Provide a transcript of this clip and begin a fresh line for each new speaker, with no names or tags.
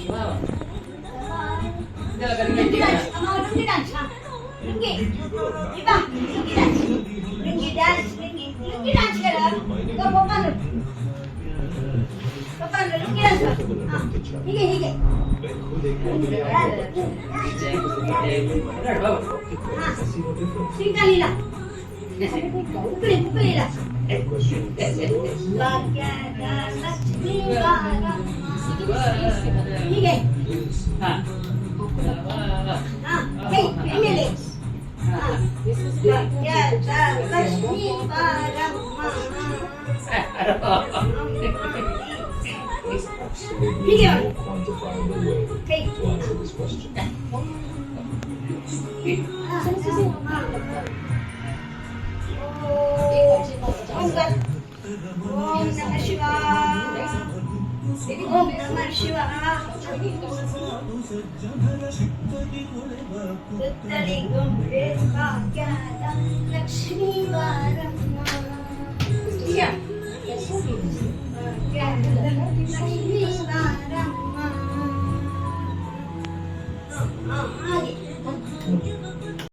Lungi dance, lungi dance, ha. Lungi. Iba, lungi dance. Lungi dance, lungi dance kara. Go paano? Paano lungi dance? Ha. ಹೀಗೆ. ಹಾ. ಸಿಂಗಲಿಲ್ಲ. ಉಪ್ಪಳಿಲ್ಲ. ಭಾಗ್ಯದ ಲಕ್ಷ್ಮೀ ಬಾರಮ್ಮ. ಹೀಗೆ. ಹಾ. ಹೇ, ಮೇಲೆ. ಭಾಗ್ಯದ ಲಕ್ಷ್ಮೀ ಬಾರಮ್ಮ. ಹೀಗೆ ಕೈ ಓಂ ನಮಃ ಶಿವಾಯ ಓಂ ನಮಃ ಶಿವಾಯ ಸುತ್ತಲಿ ಗೊಂಬೆ ಭಾಗ್ಯದ ಲಕ್ಷ್ಮೀ ಬಾರಮ್ಮ.